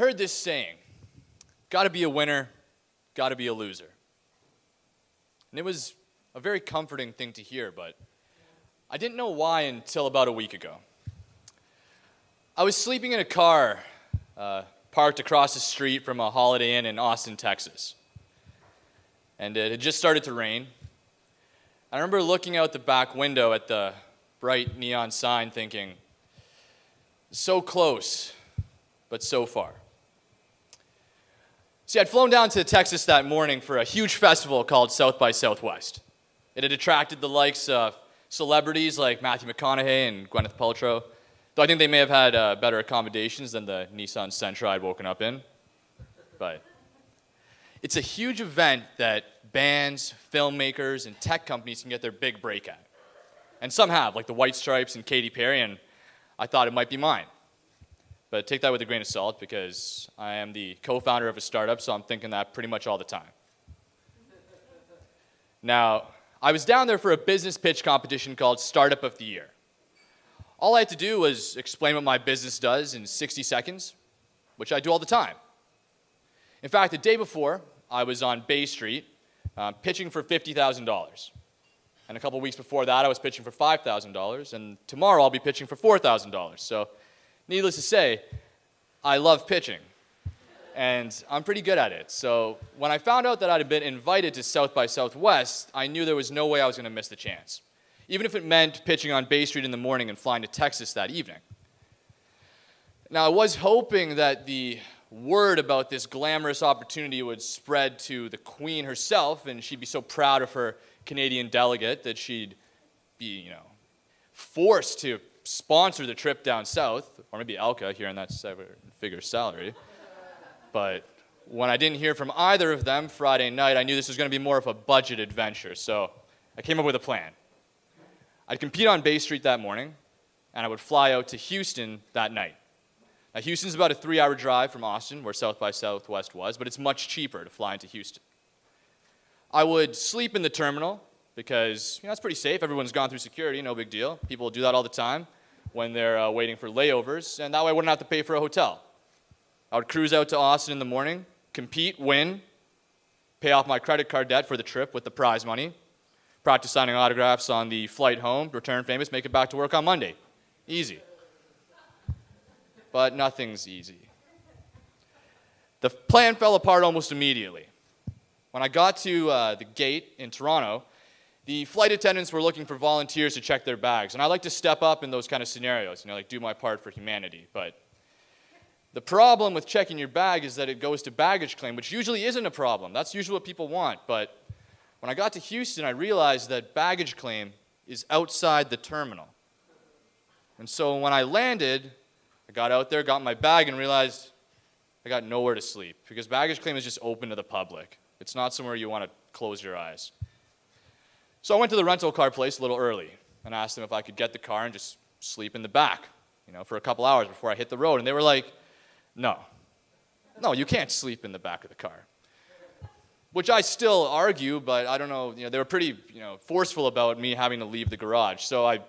heard this saying, gotta be a winner, gotta be a loser. And it was a very comforting thing to hear, but I didn't know why until about a week ago. I was sleeping in a car parked across the street from a Holiday Inn in Austin, Texas. And it had just started to rain. I remember looking out the back window at the bright neon sign thinking, so close, but so far. See, I'd flown down to Texas that morning for a huge festival called South by Southwest. It had attracted the likes of celebrities like Matthew McConaughey and Gwyneth Paltrow, though I think they may have had better accommodations than the Nissan Sentra I'd woken up in. But it's a huge event that bands, filmmakers, and tech companies can get their big break at. And some have, like the White Stripes and Katy Perry, and I thought it might be mine. But take that with a grain of salt because I am the co-founder of a startup, so I'm thinking that pretty much all the time. Now, I was down there for a business pitch competition called Startup of the Year. All I had to do was explain what my business does in 60 seconds, which I do all the time. In fact, the day before, I was on Bay Street pitching for $50,000. And a couple weeks before that, I was pitching for $5,000. And tomorrow, I'll be pitching for $4,000. So needless to say, I love pitching. And I'm pretty good at it. So when I found out that I'd been invited to South by Southwest, I knew there was no way I was going to miss the chance, even if it meant pitching on Bay Street in the morning and flying to Texas that evening. Now, I was hoping that the word about this glamorous opportunity would spread to the Queen herself, and she'd be so proud of her Canadian delegate that she'd be, forced to sponsor the trip down south, or maybe Elka hearing that seven-figure salary. But when I didn't hear from either of them Friday night, I knew this was going to be more of a budget adventure, so I came up with a plan. I'd compete on Bay Street that morning, and I would fly out to Houston that night. Now, Houston's about a 3-hour drive from Austin, where South by Southwest was, but it's much cheaper to fly into Houston. I would sleep in the terminal because, it's pretty safe. Everyone's gone through security, no big deal. People do that all the time when they're waiting for layovers, and that way I wouldn't have to pay for a hotel. I would cruise out to Austin in the morning, compete, win, pay off my credit card debt for the trip with the prize money, practice signing autographs on the flight home, return famous, make it back to work on Monday. Easy. But nothing's easy. The plan fell apart almost immediately. When I got to the gate in Toronto, the flight attendants were looking for volunteers to check their bags. And I like to step up in those kind of scenarios, do my part for humanity. But the problem with checking your bag is that it goes to baggage claim, which usually isn't a problem. That's usually what people want. But when I got to Houston, I realized that baggage claim is outside the terminal. And so when I landed, I got out there, got my bag, and realized I got nowhere to sleep because baggage claim is just open to the public. It's not somewhere you want to close your eyes. So I went to the rental car place a little early and asked them if I could get the car and just sleep in the back, for a couple hours before I hit the road. And they were like, no, you can't sleep in the back of the car. Which I still argue, but I don't know, they were pretty, forceful about me having to leave the garage. So I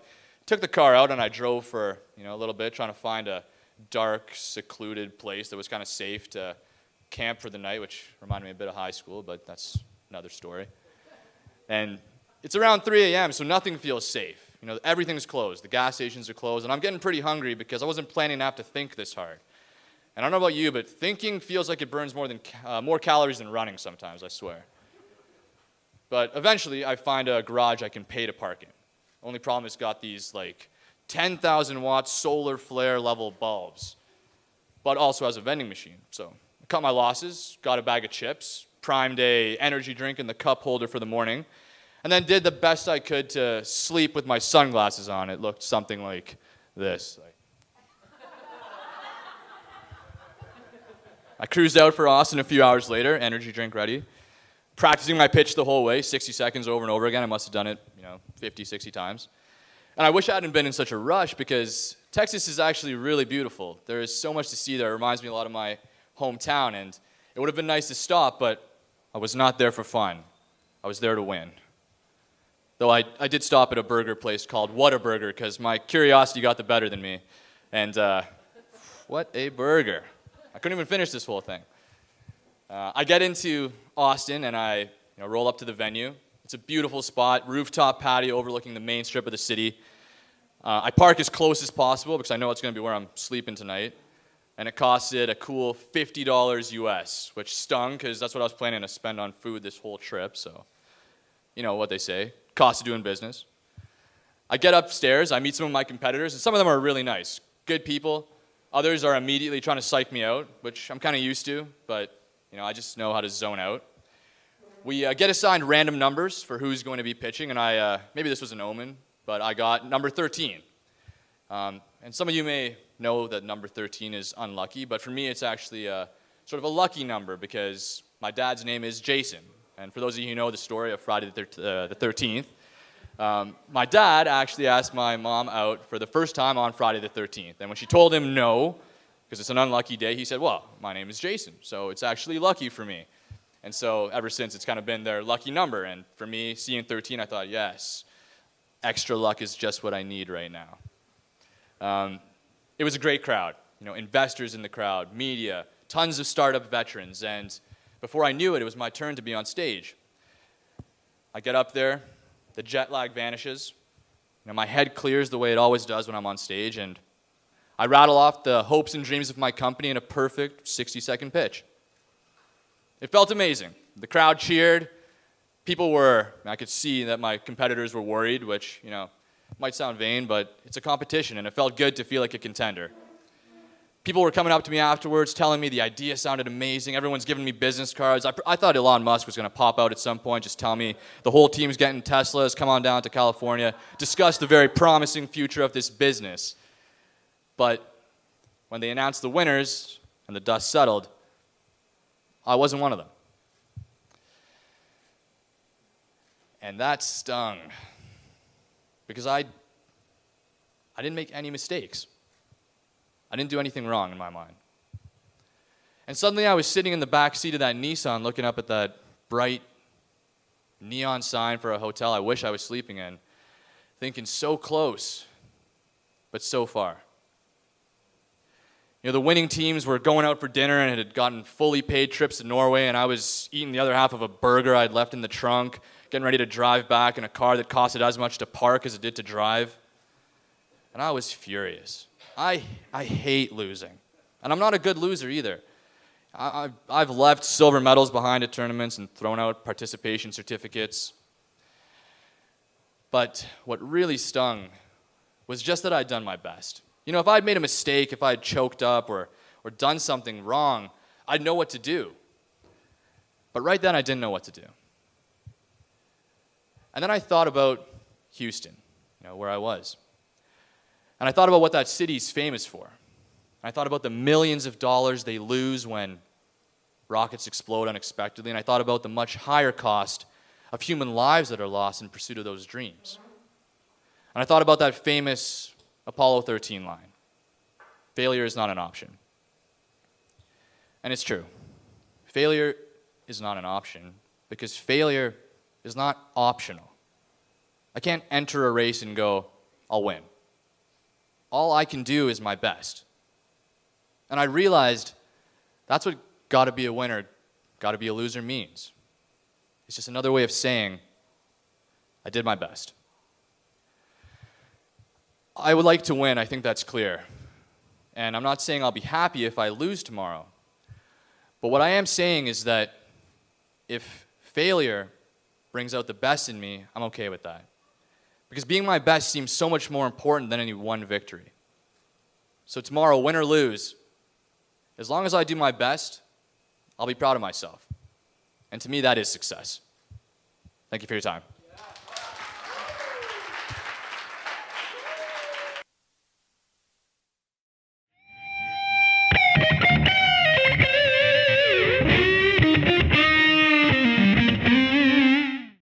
took the car out and I drove for, a little bit, trying to find a dark, secluded place that was kind of safe to camp for the night, which reminded me a bit of high school, but that's another story. And it's around 3 a.m., so nothing feels safe. Everything's closed. The gas stations are closed, and I'm getting pretty hungry because I wasn't planning to have to think this hard. And I don't know about you, but thinking feels like it burns more calories than running sometimes, I swear. But eventually, I find a garage I can pay to park in. Only problem is it's got these, 10,000-watt solar flare level bulbs, but also has a vending machine. So I cut my losses, got a bag of chips, primed a energy drink in the cup holder for the morning, and then did the best I could to sleep with my sunglasses on. It looked something like this. I cruised out for Austin a few hours later, energy drink ready, practicing my pitch the whole way, 60 seconds over and over again. I must have done it, 50, 60 times. And I wish I hadn't been in such a rush because Texas is actually really beautiful. There is so much to see there. It reminds me a lot of my hometown, and it would have been nice to stop, but I was not there for fun. I was there to win. Though I did stop at a burger place called Whataburger because my curiosity got the better than me. And what a burger. I couldn't even finish this whole thing. I get into Austin and I roll up to the venue. It's a beautiful spot, rooftop patio overlooking the main strip of the city. I park as close as possible because I know it's going to be where I'm sleeping tonight. And it costed a cool $50 US, which stung because that's what I was planning to spend on food this whole trip. So, you know what they say, cost of doing business. I get upstairs, I meet some of my competitors, and some of them are really nice, good people. Others are immediately trying to psych me out, which I'm kind of used to, but I just know how to zone out. We get assigned random numbers for who's going to be pitching, and maybe this was an omen, but I got number 13. And some of you may know that number 13 is unlucky, but for me it's actually sort of a lucky number because my dad's name is Jason. And for those of you who know the story of Friday the 13th, my dad actually asked my mom out for the first time on Friday the 13th. And when she told him no, because it's an unlucky day, he said, well, my name is Jason, so it's actually lucky for me. And so ever since, it's kind of been their lucky number. And for me, seeing 13, I thought, yes, extra luck is just what I need right now. It was a great crowd, investors in the crowd, media, tons of startup veterans. And before I knew it, it was my turn to be on stage. I get up there, the jet lag vanishes. My head clears the way it always does when I'm on stage, and I rattle off the hopes and dreams of my company in a perfect 60-second pitch. It felt amazing. The crowd cheered. I could see that my competitors were worried, which, might sound vain, but it's a competition, and it felt good to feel like a contender. People were coming up to me afterwards, telling me the idea sounded amazing. Everyone's giving me business cards. I thought Elon Musk was going to pop out at some point, just tell me the whole team's getting Teslas, come on down to California, discuss the very promising future of this business. But when they announced the winners and the dust settled, I wasn't one of them. And that stung, because I didn't make any mistakes. I didn't do anything wrong in my mind. And suddenly I was sitting in the back seat of that Nissan looking up at that bright neon sign for a hotel I wish I was sleeping in, thinking so close, but so far. The winning teams were going out for dinner and had gotten fully paid trips to Norway, and I was eating the other half of a burger I'd left in the trunk, getting ready to drive back in a car that costed as much to park as it did to drive. And I was furious. I hate losing. And I'm not a good loser either. I've left silver medals behind at tournaments and thrown out participation certificates. But what really stung was just that I'd done my best. If I'd made a mistake, if I'd choked up or done something wrong, I'd know what to do. But right then, I didn't know what to do. And then I thought about Houston, where I was. And I thought about what that city's famous for. And I thought about the millions of dollars they lose when rockets explode unexpectedly. And I thought about the much higher cost of human lives that are lost in pursuit of those dreams. And I thought about that famous Apollo 13 line. Failure is not an option. And it's true. Failure is not an option because failure is not optional. I can't enter a race and go, I'll win. All I can do is my best. And I realized that's what gotta be a winner, gotta be a loser means. It's just another way of saying, I did my best. I would like to win, I think that's clear. And I'm not saying I'll be happy if I lose tomorrow. But what I am saying is that if failure brings out the best in me, I'm okay with that. Because being my best seems so much more important than any one victory. So tomorrow, win or lose, as long as I do my best, I'll be proud of myself. And to me, that is success. Thank you for your time.